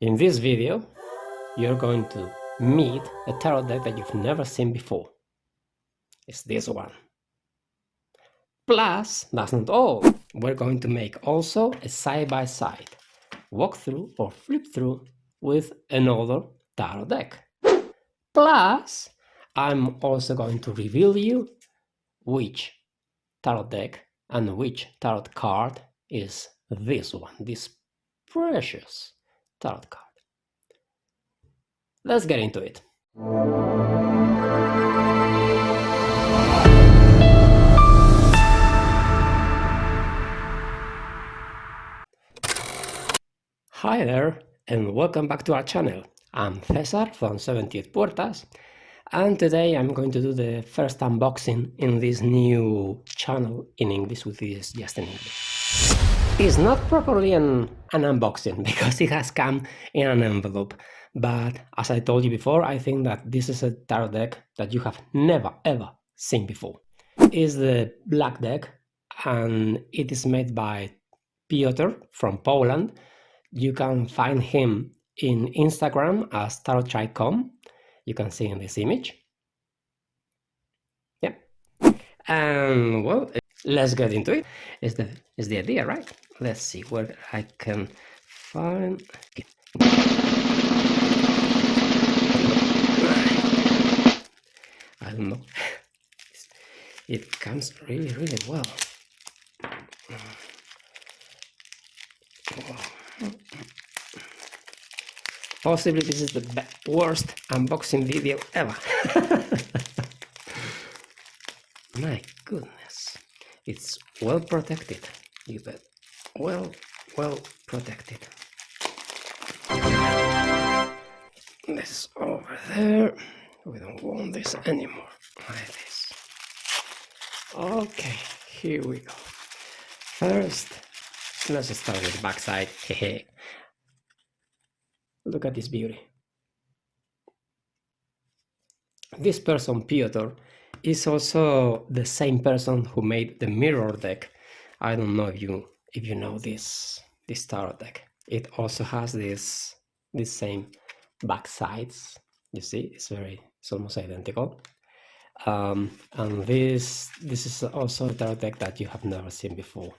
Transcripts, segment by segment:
In this video, you're going to meet a tarot deck that you've never seen before. It's this one. Plus, that's not all. We're going to make also a side-by-side walkthrough or flip through with another tarot deck. Plus, I'm also going to reveal you which tarot deck and which tarot card is this one, this precious tarot card. Let's get into it. Hi there, and welcome back to our channel. I'm César from 78 Puertas, and today I'm going to do the first unboxing in this new channel in English, with this just in English. It's not properly an unboxing because it has come in an envelope, but as I told you before, I think that this is a tarot deck that you have never ever seen before. It's the black deck, and it is made by Piotr from Poland. You can find him in Instagram as tarot.com. You can see in this image. Yeah. And well, let's get into it. Is the idea, right? Let's see where I can find. I don't know. It comes really, really well. Possibly this is the worst unboxing video ever. My goodness, it's well protected, you bet. Well protected. This over there. We don't want this anymore, like this. Okay, here we go. First, let's start with the back side. Look at this beauty. This person, Piotr, is also the same person who made the mirror deck. I don't know if you know this tarot deck. It also has this same back sides. You see, it's almost identical. And this is also a tarot deck that you have never seen before.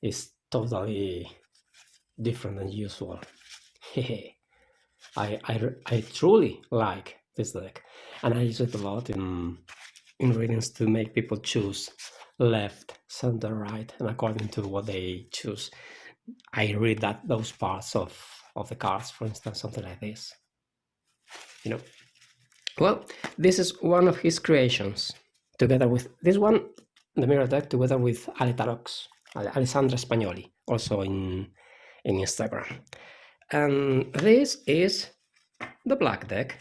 It's totally different than usual. I truly like this deck, and I use it a lot in readings to make people choose left, center, right, and according to what they choose, I read those parts of the cards. For instance, something like this. You know, well, this is one of his creations, together with this one, the mirror deck, together with Alessandra Spagnoli, also in Instagram. And this is the black deck.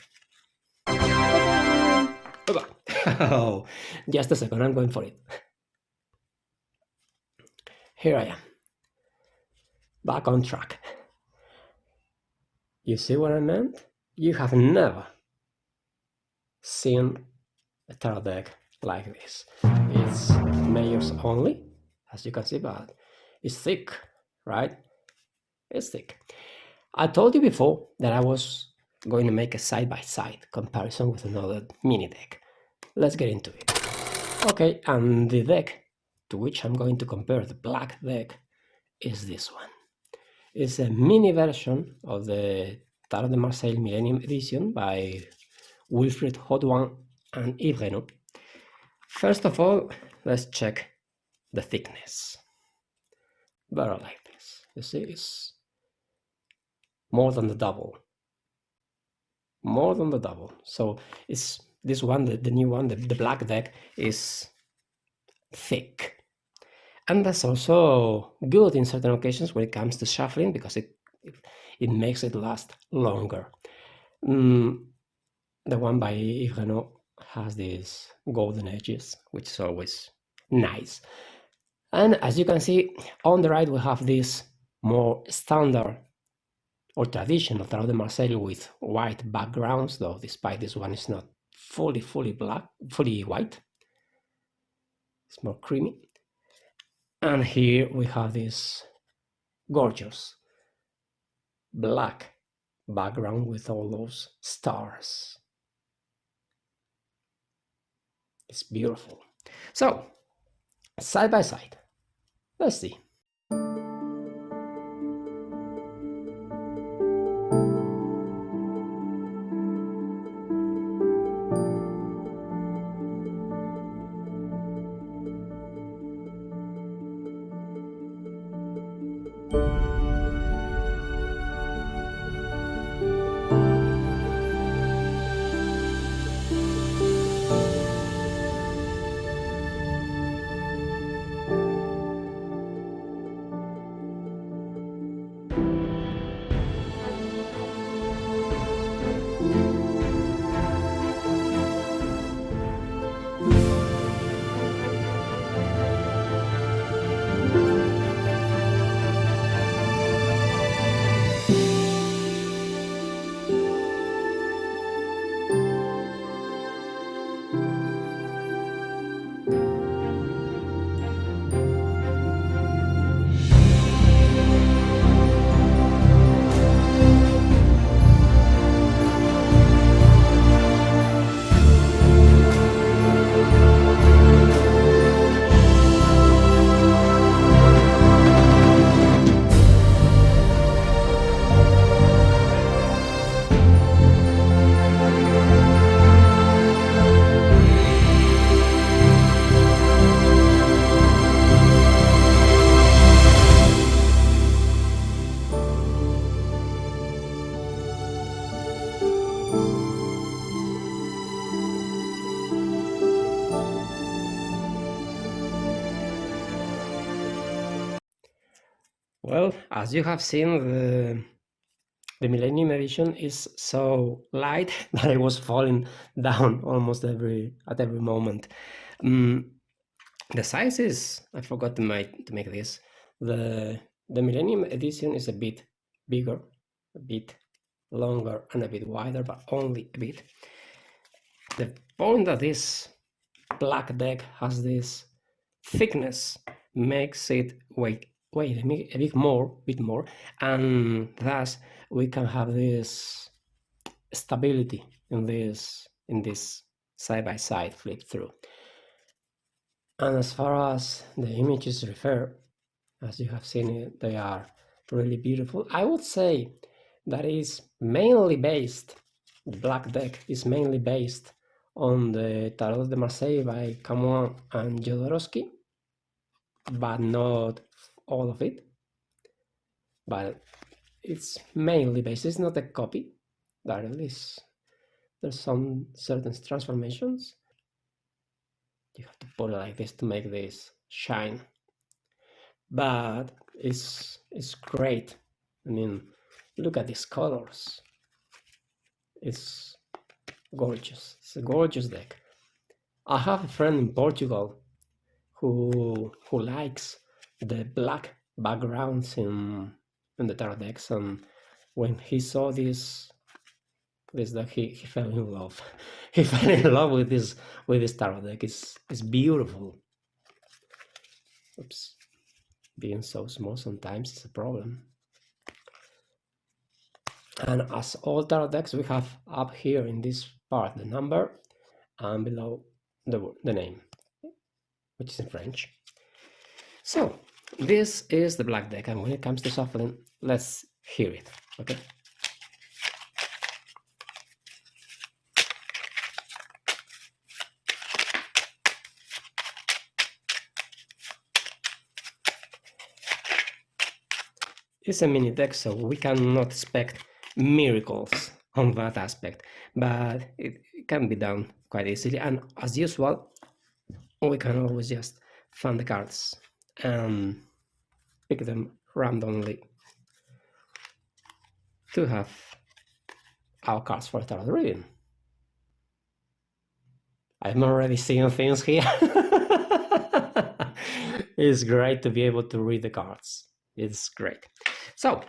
Oh, just a second, I'm going for it. Here I am, back on track. You see what I meant? You have never seen a tarot deck like this. It's mayors only, as you can see, but it's thick, right? It's thick. I told you before that I was going to make a side-by-side comparison with another mini deck. Let's get into it. Okay, and the deck to which I'm going to compare, the black deck, is this one. It's a mini version of the Tarot de Marseille Millennium Edition by Wilfried Hodouin and Yves Renaud. First of all, let's check the thickness. Better like this. You see, it's more than the double. More than the double. So it's this one, the new one, the black deck, is thick. And that's also good in certain occasions when it comes to shuffling, because it makes it last longer. The one by Yves Renaud has these golden edges, which is always nice. And as you can see, on the right we have this more standard or traditional Tarot de Marseille with white backgrounds, though despite this one is not fully black, fully white. It's more creamy. And here we have this gorgeous black background with all those stars. It's beautiful. So, side by side, let's see. Well, as you have seen, the Millennium Edition is so light that I was falling down almost at every moment. The size is, I forgot to make this. The Millennium Edition is a bit bigger, a bit longer, and a bit wider, but only a bit. The point that this black deck has this thickness makes it weigh a bit more, and thus we can have this stability in this side by side flip through. And as far as the images refer, as you have seen it, they are really beautiful. I would say that is mainly based, the black deck is mainly based on the Tarot de Marseille by Camoin and Jodorowsky, but not all of it. But it's mainly based, it's not a copy, that at least there's some certain transformations. You have to put it like this to make this shine. But it's great. I mean, look at these colors. It's gorgeous. It's a gorgeous deck. I have a friend in Portugal who likes the black backgrounds in the tarot decks, and when he saw this deck, he fell in love. He fell in love with this tarot deck. It's beautiful. Oops, being so small sometimes is a problem. And as all tarot decks, we have up here in this part the number and below the name, which is in French. So this is the black deck, and when it comes to shuffling, let's hear it, okay? It's a mini deck, so we cannot expect miracles on that aspect, but it can be done quite easily. And as usual, we can always just find the cards and pick them randomly to have our cards for tarot reading. I'm already seeing things here. It's great to be able to read the cards. It's great. So,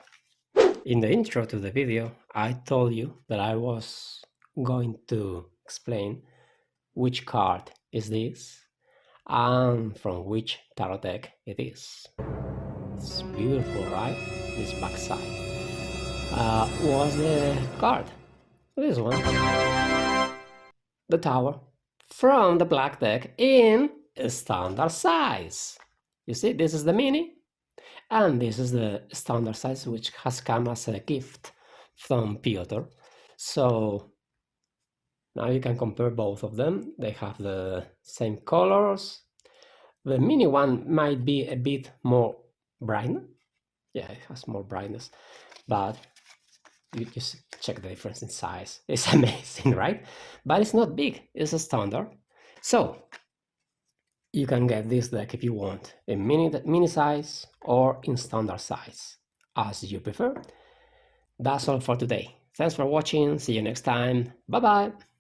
in the intro to the video, I told you that I was going to explain which card is this and from which tarot deck it is. It's beautiful, right? This backside. was the card. This one. The tower from the black deck in standard size. You see, this is the mini, and this is the standard size, which has come as a gift from Piotr. So now you can compare both of them. They have the same colors. The mini one might be a bit more bright. Yeah, it has more brightness, but you just check the difference in size. It's amazing, right? But it's not big, it's a standard. So you can get this deck if you want in mini size or in standard size, as you prefer. That's all for today. Thanks for watching. See you next time. Bye bye.